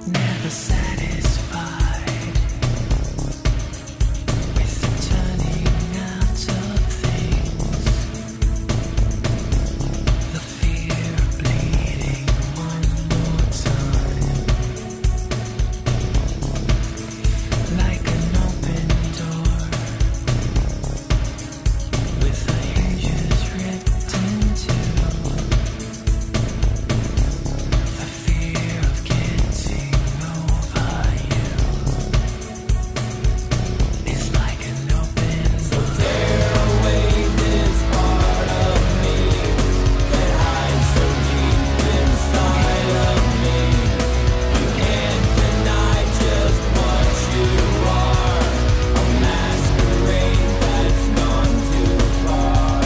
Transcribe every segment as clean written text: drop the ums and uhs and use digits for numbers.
never satisfied with the turning out of things, the fear of bleeding one more time, like an open door with the hinges written too. The fear of getting over you is like an open door. Tear away this part of me that hides so deep inside of me. You can't deny just what you are, a masquerade that's gone too far.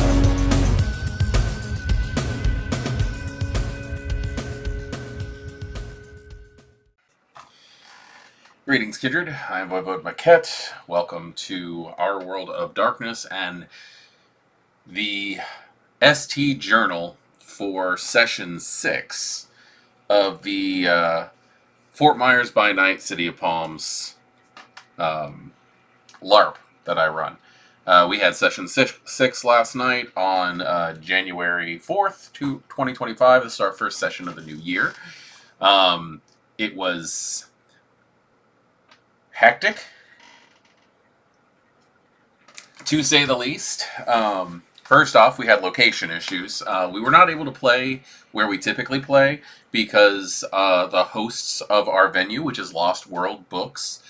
Greetings, Kindred. I am voivodemekhet. Welcome to our world of darkness and the ST journal for session 6 of the Fort Myers by Night City of Palms LARP that I run. We had session 6 last night on January 4th, 2025. This is our first session of the new year. It was hectic, to say the least. First off, we had location issues. We were not able to play where we typically play because the hosts of our venue, which is Lost World Books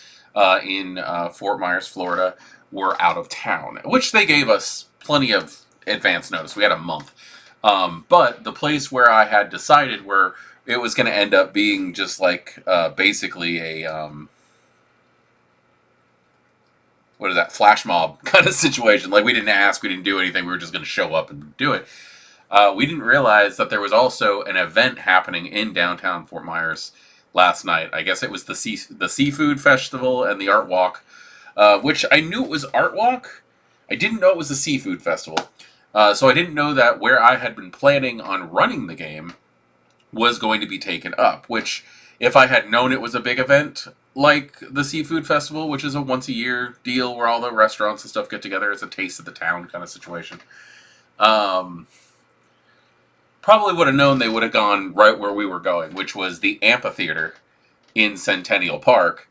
in Fort Myers, Florida, were out of town, which they gave us plenty of advance notice. We had a month. But the place where I had decided where it was going to end up being just like basically a what is that, flash mob kind of situation. Like, we didn't ask, we didn't do anything, we were just going to show up and do it. We didn't realize that there was also an event happening in downtown Fort Myers last night. I guess it was the Seafood Festival and the Art Walk, which I knew it was Art Walk. I didn't know it was the Seafood Festival. So I didn't know that where I had been planning on running the game was going to be taken up, which, if I had known it was a big event like the Seafood Festival, which is a once-a-year deal where all the restaurants and stuff get together, it's a taste of the town kind of situation, probably would have known they would have gone right where we were going, which was the amphitheater in Centennial Park,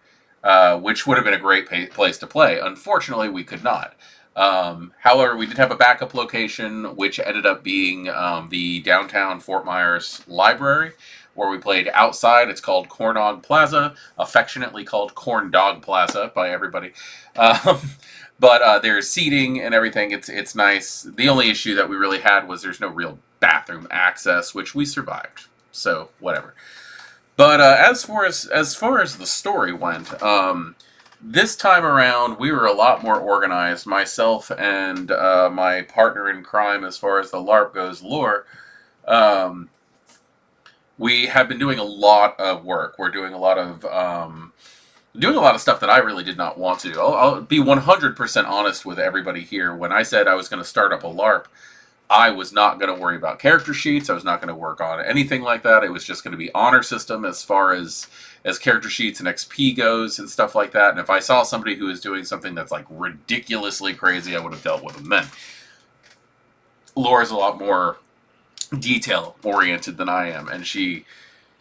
which would have been a great place to play. Unfortunately, we could not. However, we did have a backup location, which ended up being the downtown Fort Myers Library, where we played outside. It's called Corn Dog Plaza, affectionately called Corn Dog Plaza by everybody. But there's seating and everything. It's nice. The only issue that we really had was there's no real bathroom access, which we survived. So whatever. But as far as the story went, this time around we were a lot more organized. Myself and my partner in crime, as far as the LARP goes, Lore. We have been doing a lot of work. We're doing a lot of stuff that I really did not want to do. I'll be 100% honest with everybody here. When I said I was going to start up a LARP, I was not going to worry about character sheets. I was not going to work on anything like that. It was just going to be honor system as far as character sheets and XP goes and stuff like that. And if I saw somebody who was doing something that's like ridiculously crazy, I would have dealt with them then. Laura's a lot more detail oriented than I am, and she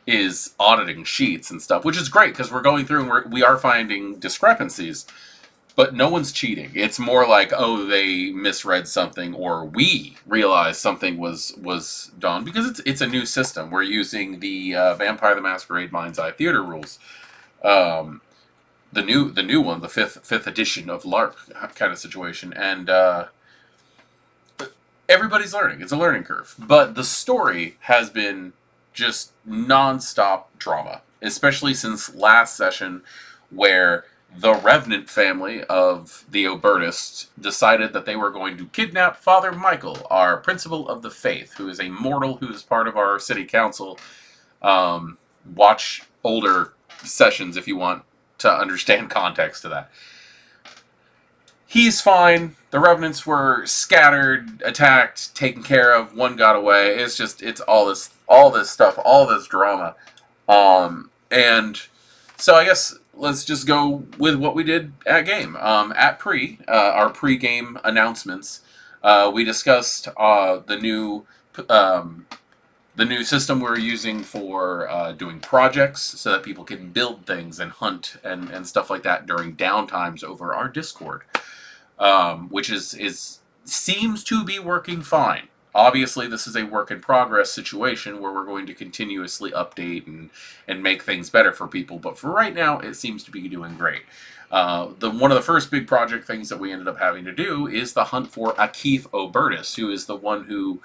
is auditing sheets and stuff, which is great because we're going through and we are finding discrepancies, but no one's cheating. It's more like, oh, they misread something, or we realized something was done, because it's a new system. We're using the Vampire the Masquerade Mind's Eye Theater rules, the new one, the fifth edition of LARP kind of situation, and everybody's learning. It's a learning curve. But the story has been just non-stop drama, especially since last session, where the Revenant family of the Obertists decided that they were going to kidnap Father Michael, our principal of the faith, who is a mortal who is part of our city council. Watch older sessions if you want to understand context to that. He's fine. The Revenants were scattered, attacked, taken care of. One got away. It's all this stuff, all this drama. And So I guess let's just go with what we did at game. At our pre-game announcements, we discussed um, the new system we're using for doing projects, so that people can build things and hunt and stuff like that during downtimes over our Discord, which is seems to be working fine. Obviously, this is a work in progress situation where we're going to continuously update and make things better for people. But for right now, it seems to be doing great. The one of the first big project things that we ended up having to do is the hunt for Akif Obertus, who is the one who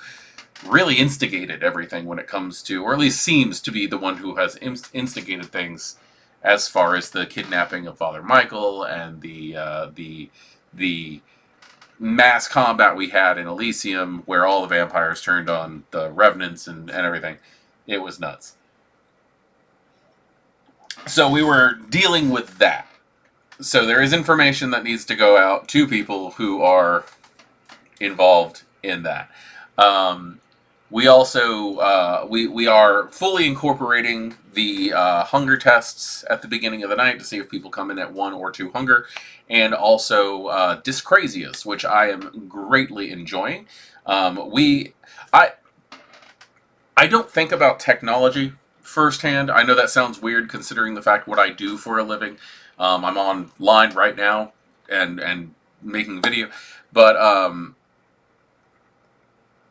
really instigated everything when it comes to, or at least seems to be the one who has instigated things as far as the kidnapping of Father Michael and the mass combat we had in Elysium, where all the vampires turned on the revenants and everything. It was nuts. So we were dealing with that. So there is information that needs to go out to people who are involved in that. We also we are fully incorporating the hunger tests at the beginning of the night to see if people come in at 1 or 2 hunger, and also dyscrasias, which I am greatly enjoying. We I don't think about technology firsthand. I know that sounds weird considering the fact what I do for a living. I'm online right now and making video, but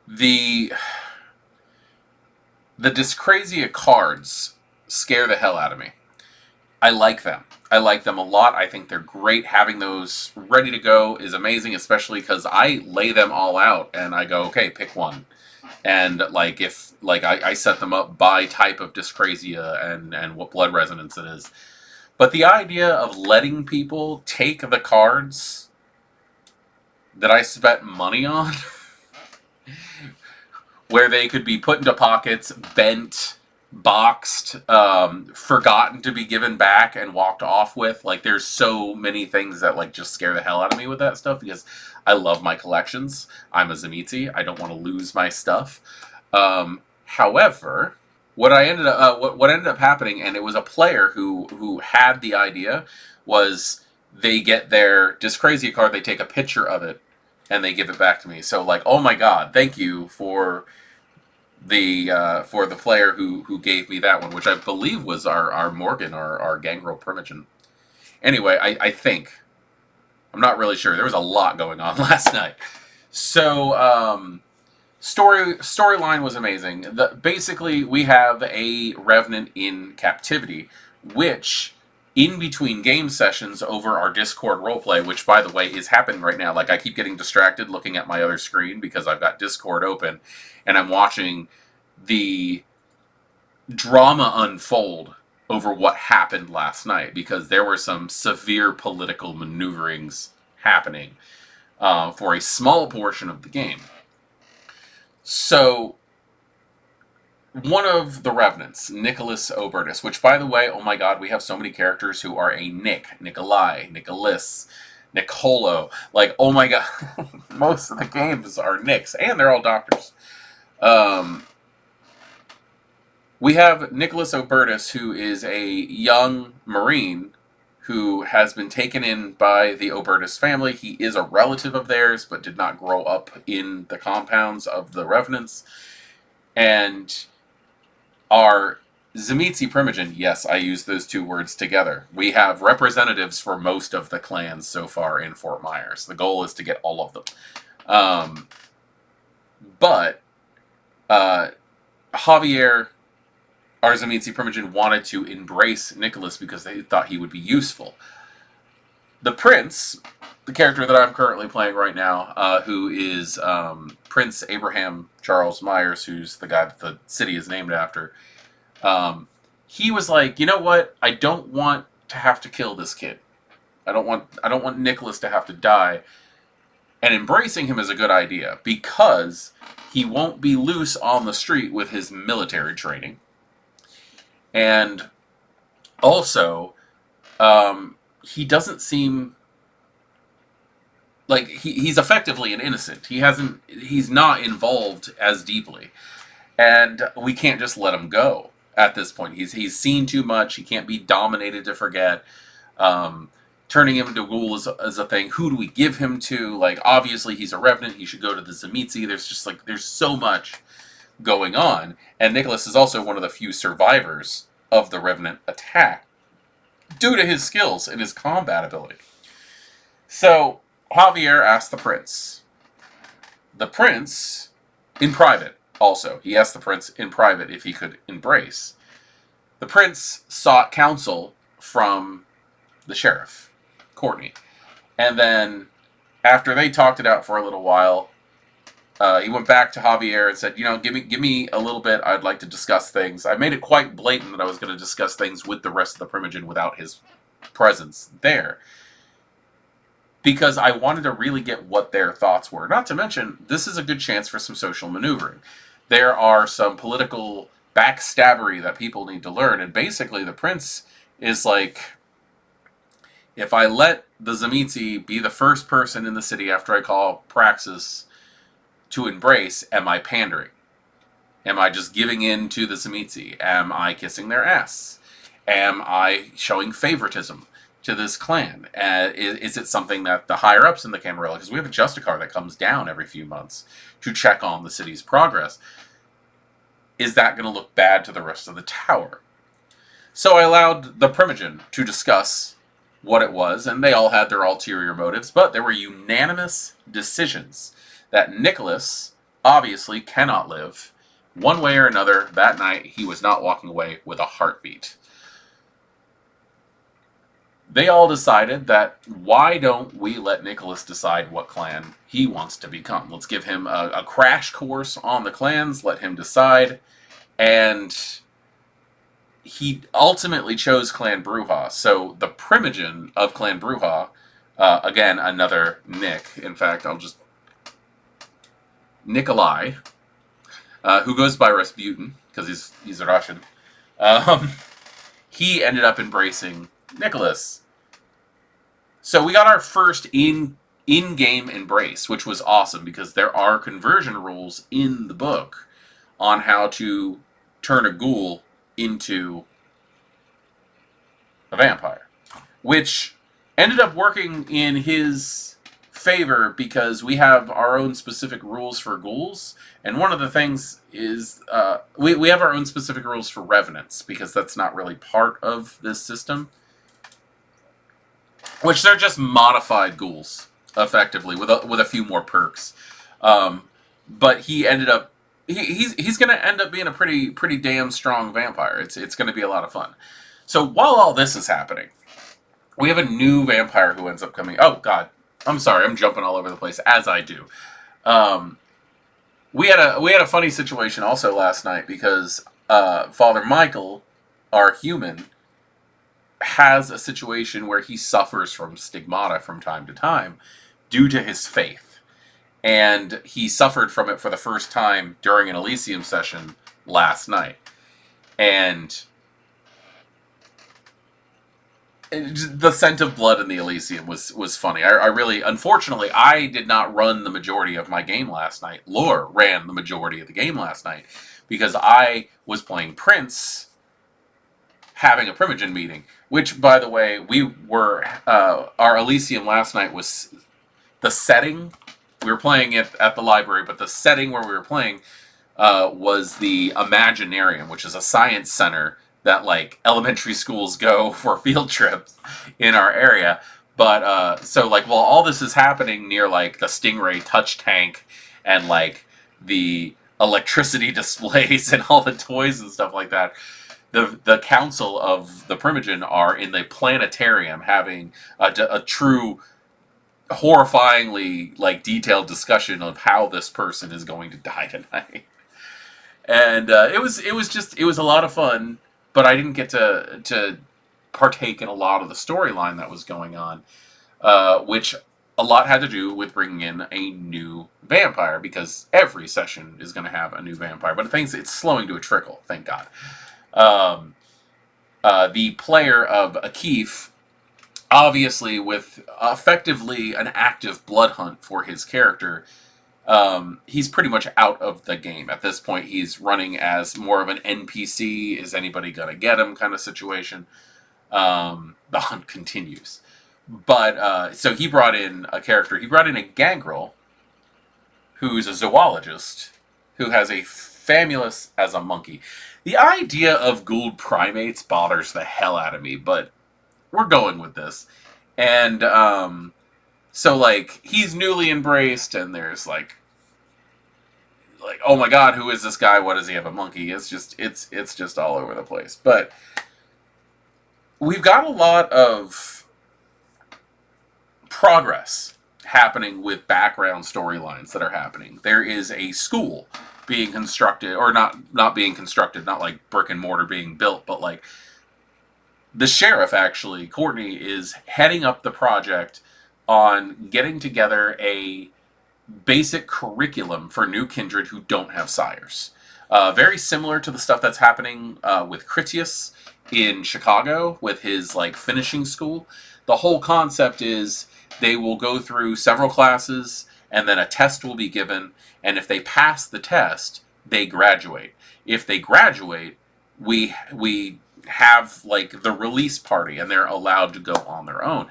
the Dyscrasia cards scare the hell out of me. I like them. I like them a lot. I think they're great. Having those ready to go is amazing, especially because I lay them all out and I go, okay, pick one. And I set them up by type of Dyscrasia and what blood resonance it is. But the idea of letting people take the cards that I spent money on where they could be put into pockets, bent, boxed, forgotten to be given back, and walked off with. Like, there's so many things that just scare the hell out of me with that stuff, because I love my collections. I'm a Zemitzi. I don't want to lose my stuff. However, what ended up happening, and it was a player who had the idea, was they get their Dyscrasia card, they take a picture of it, and they give it back to me. So, oh my god, thank you for the player who gave me that one, which I believe was our Morgan, our Gangrel Primogen. Anyway, I think, I'm not really sure. There was a lot going on last night. So storyline was amazing. Basically, we have a Revenant in captivity, which in between game sessions over our Discord roleplay, which by the way is happening right now. I keep getting distracted looking at my other screen because I've got Discord open and I'm watching the drama unfold over what happened last night, because there were some severe political maneuverings happening for a small portion of the game. So one of the Revenants, Nicholas Obertus, which, by the way, oh my god, we have so many characters who are a Nick, Nikolai, Nicholas, Nicolo. Oh my god, most of the games are Nicks, and they're all doctors. We have Nicholas Obertus, who is a young Marine who has been taken in by the Obertus family. He is a relative of theirs, but did not grow up in the compounds of the Revenants. And our Zemitzi Primogen, yes, I use those two words together. We have representatives for most of the clans so far in Fort Myers. The goal is to get all of them. But Javier, our Zemitzi Primogen, wanted to embrace Nicholas because they thought he would be useful. The Prince, the character that I'm currently playing right now, who is Prince Abraham Charles Myers, who's the guy that the city is named after, he was like, you know what? I don't want to have to kill this kid. I don't want Nicholas to have to die. And embracing him is a good idea because he won't be loose on the street with his military training. And also, he doesn't seem like he's effectively an innocent. He's not involved as deeply. And we can't just let him go. at this point. He's seen too much. He can't be dominated to forget. Turning him into a ghoul is a thing. Who do we give him to? Like, obviously he's a revenant. He should go to the Tzimisce. There's just like, there's so much going on. And Nicholas is also one of the few survivors of the revenant attack due to his skills and his combat ability. So Javier asked the prince. The prince, in private also, he asked the prince in private if he could embrace. The prince sought counsel from the sheriff, Courtney. And then, after they talked it out for a little while, he went back to Javier and said, give me a little bit. I'd like to discuss things. I made it quite blatant that I was going to discuss things with the rest of the Primogen without his presence there, because I wanted to really get what their thoughts were. Not to mention, this is a good chance for some social maneuvering. There are some political backstabbery that people need to learn, and basically the prince is like, if I let the Tzimisce be the first person in the city after I call Praxis to embrace, am I pandering? Am I just giving in to the Tzimisce? Am I kissing their ass? Am I showing favoritism to this clan? Is it something that the higher-ups in the Camarilla, because we have a Justicar that comes down every few months to check on the city's progress, is that going to look bad to the rest of the tower? So I allowed the Primogen to discuss what it was, and they all had their ulterior motives, but there were unanimous decisions that Nicholas obviously cannot live. One way or another, that night, he was not walking away with a heartbeat. They all decided that, why don't we let Nicholas decide what clan he wants to become? Let's give him a crash course on the clans, let him decide, and he ultimately chose Clan Bruja. So the Primogen of Clan Bruja, again, another Nick, in fact, Nikolai, who goes by Rasputin, because he's Russian, he ended up embracing Nicholas. So we got our first in-game embrace, which was awesome, because there are conversion rules in the book on how to turn a ghoul into a vampire, which ended up working in his favor because we have our own specific rules for ghouls, and one of the things is we have our own specific rules for revenants, because that's not really part of this system, which they're just modified ghouls effectively with a few more perks. But he ended up he's going to end up being a pretty damn strong vampire. It's going to be a lot of fun. So while all this is happening, we have a new vampire who ends up coming. Oh God, I'm sorry, I'm jumping all over the place as I do. We had a funny situation also last night, because Father Michael, our human, has a situation where he suffers from stigmata from time to time due to his faith. And he suffered from it for the first time during an Elysium session last night. And the scent of blood in the Elysium was funny. I really, unfortunately, I did not run the majority of my game last night. Lore ran the majority of the game last night, because I was playing Prince, having a Primogen meeting, which, by the way, we were, our Elysium last night was the setting. We were playing it at the library, but the setting where we were playing was the Imaginarium, which is a science center that, like, elementary schools go for field trips in our area. But, so, like, while all this is happening near, like, the Stingray touch tank and, like, the electricity displays and all the toys and stuff like that, the council of the Primogen are in the planetarium having a true, horrifyingly, like, detailed discussion of how this person is going to die tonight. And it was a lot of fun, but I didn't get to partake in a lot of the storyline that was going on, which a lot had to do with bringing in a new vampire, because every session is going to have a new vampire, but it's slowing to a trickle, thank God. The player of Akif, obviously with effectively an active blood hunt for his character, He's pretty much out of the game at this point. He's running as more of an NPC. Is anybody gonna get him kind of situation? The hunt continues. But so he brought in a character. He brought in a gangrel, who's a zoologist, who has a famulus as a monkey. The idea of Gould primates bothers the hell out of me, but we're going with this. And so like he's newly embraced, and there's like oh my god, who is this guy? What does he have a monkey? It's just all over the place. But we've got a lot of progress happening with background storylines that are happening. There is a school being constructed, or not being constructed, not like brick and mortar being built, but like the sheriff, actually, Courtney, is heading up the project on getting together a basic curriculum for new kindred who don't have sires. Very similar to the stuff that's happening with Critias in Chicago with his like finishing school. The whole concept is they will go through several classes, and then a test will be given, and if they pass the test, they graduate. If they graduate, we have like the release party, and they're allowed to go on their own.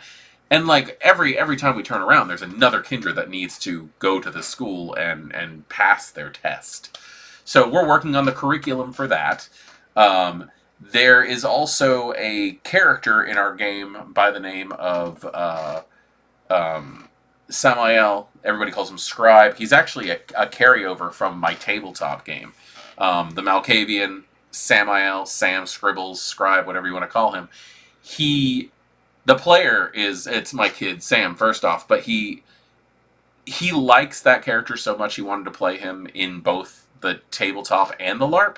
And like every time we turn around, there's another kindred that needs to go to the school and pass their test. So we're working on the curriculum for that. There is also a character in our game by the name of Samael. Everybody calls him Scribe. He's actually a carryover from my tabletop game. The Malkavian Samael, Sam Scribbles, Scribe, whatever you want to call him. The player it's my kid Sam, first off, but he likes that character so much he wanted to play him in both the tabletop and the LARP,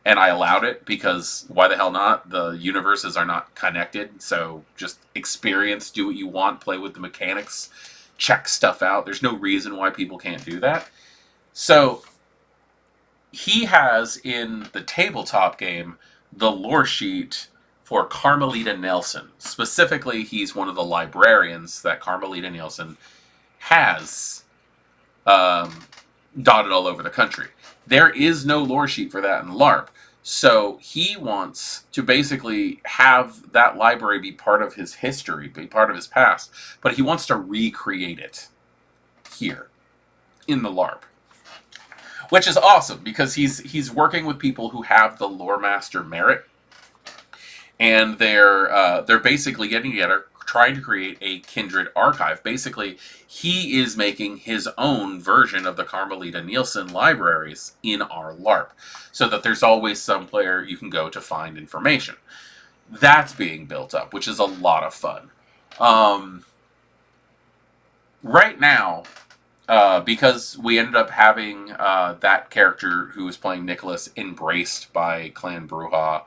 and I allowed it because why the hell not? The universes are not connected, so just experience, do what you want, play with the mechanics, check stuff out. There's no reason why people can't do that. So he has in the tabletop game the lore sheet for Carmelita Nelson. Specifically, he's one of the librarians that Carmelita Nelson has dotted all over the country. There is no lore sheet for that in LARP. So he wants to basically have that library be part of his history, be part of his past, but he wants to recreate it here in the LARP. Which is awesome, because he's working with people who have the lore master merit, and they're basically getting together, trying to create a kindred archive. Basically, he is making his own version of the Carmelita Nielsen libraries in our LARP, so that there's always some player you can go to find information. That's being built up, which is a lot of fun. Right now, because we ended up having that character who was playing Nicholas embraced by Clan Bruja,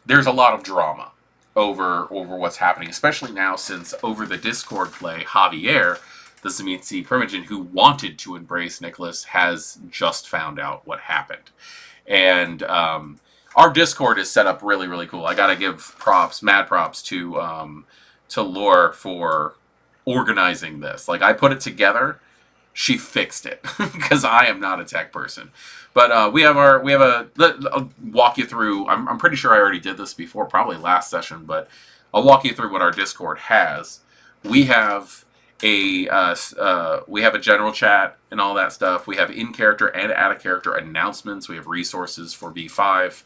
there's a lot of drama over what's happening, especially now since over the Discord play, Javier, the Zemitzi Primogen, who wanted to embrace Nicholas, has just found out what happened. And our Discord is set up really, really cool. I gotta give mad props to Lore for organizing this. Like, I put it together, she fixed it, because I am not a tech person. But I'll walk you through. I'm pretty sure I already did this before, probably last session, but I'll walk you through what our Discord has. We have a general chat and all that stuff. We have in character and out of character announcements. We have resources for V5.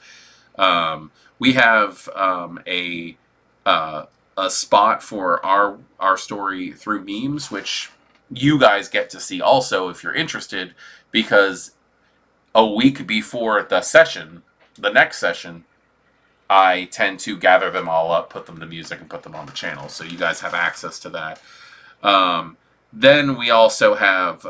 We have a spot for our story through memes, which you guys get to see also if you're interested, because a week before the next session, I tend to gather them all up, put them to music, and put them on the channel, so you guys have access to that. Then we also have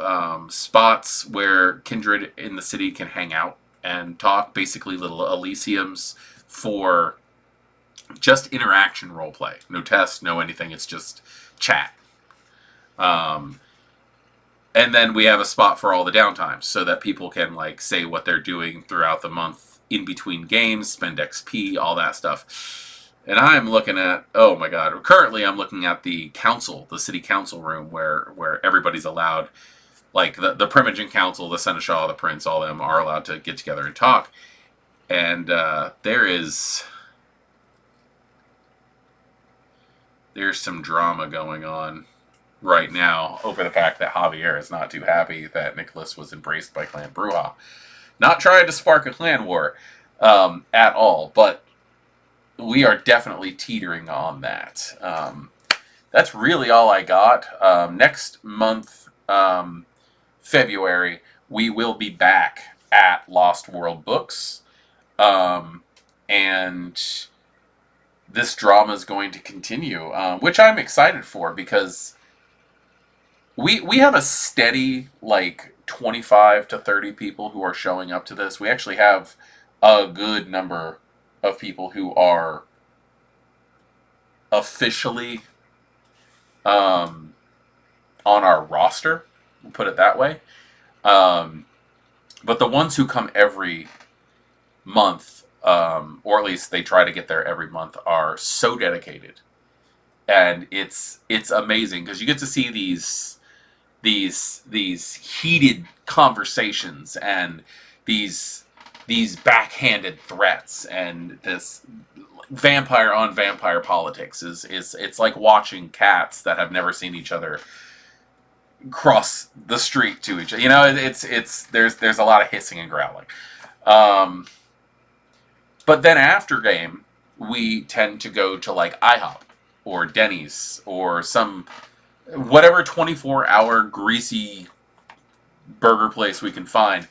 spots where kindred in the city can hang out and talk, basically little Elysiums for just interaction roleplay. No test, no anything, it's just chat. And then we have a spot for all the downtimes, so that people can like say what they're doing throughout the month in between games, spend XP, all that stuff. And I'm looking at, oh my God, currently I'm looking at the council, the city council room where everybody's allowed, like the Primogen Council, the Seneschal, the Prince, all of them are allowed to get together and talk. And there's some drama going on right now over the fact that Javier is not too happy that Nicholas was embraced by Clan Bruja. Not trying to spark a clan war at all, but we are definitely teetering on that. That's really all I got. Next month, February, we will be back at Lost World Books. And this drama is going to continue, which I'm excited for because we have a steady, like, 25 to 30 people who are showing up to this. We actually have a good number of people who are officially on our roster, we'll put it that way. But the ones who come every month, or at least they try to get there every month, are so dedicated, and it's amazing because you get to see these heated conversations and these backhanded threats, and this vampire on vampire politics is it's like watching cats that have never seen each other cross the street to each other. You know, there's a lot of hissing and growling. But then after game, we tend to go to like IHOP or Denny's or some whatever 24-hour greasy burger place we can find,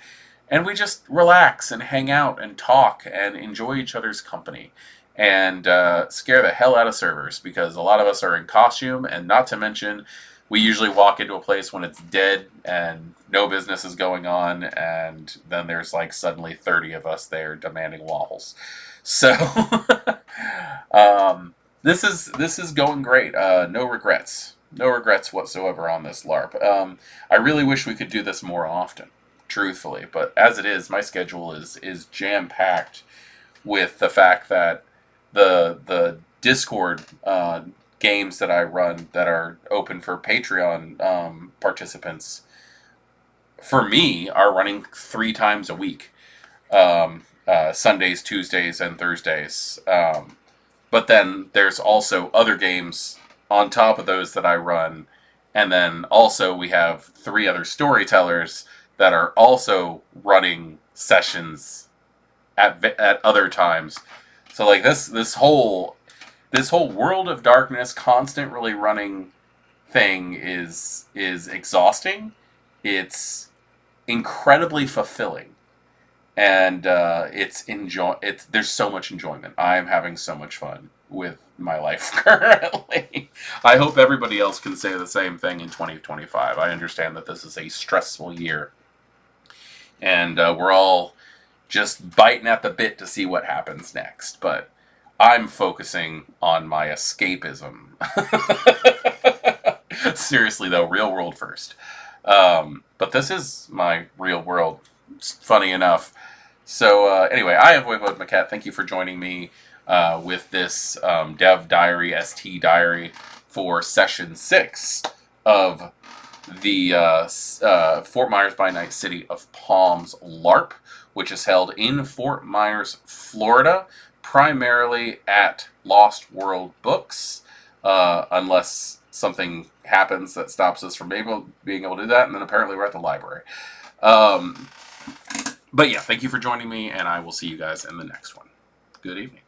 and we just relax and hang out and talk and enjoy each other's company and scare the hell out of servers because a lot of us are in costume, and not to mention we usually walk into a place when it's dead and no business is going on, and then there's like suddenly 30 of us there demanding waffles. So this is going great. No regrets whatsoever on this LARP. I really wish we could do this more often, truthfully, but as it is, my schedule is jam packed with the fact that the Discord games that I run that are open for Patreon participants, for me, are running 3 times a week. Sundays, Tuesdays, and Thursdays. But then there's also other games on top of those that I run. And then also we have 3 other storytellers that are also running sessions at other times. So like this whole World of Darkness constantly running thing is exhausting. It's incredibly fulfilling. And there's so much enjoyment. I am having so much fun with my life currently. I hope everybody else can say the same thing in 2025. I understand that this is a stressful year, and we're all just biting at the bit to see what happens next. But I'm focusing on my escapism. Seriously, though, real world first. But this is my real world, funny enough. So anyway, I am voivodemekhet. Thank you for joining me with this Dev Diary, ST Diary, for Session 6 of the Fort Myers by Night City of Palms LARP, which is held in Fort Myers, Florida, primarily at Lost World Books, unless something happens that stops us from being able to do that, and then apparently we're at the library. But yeah, thank you for joining me, and I will see you guys in the next one. Good evening.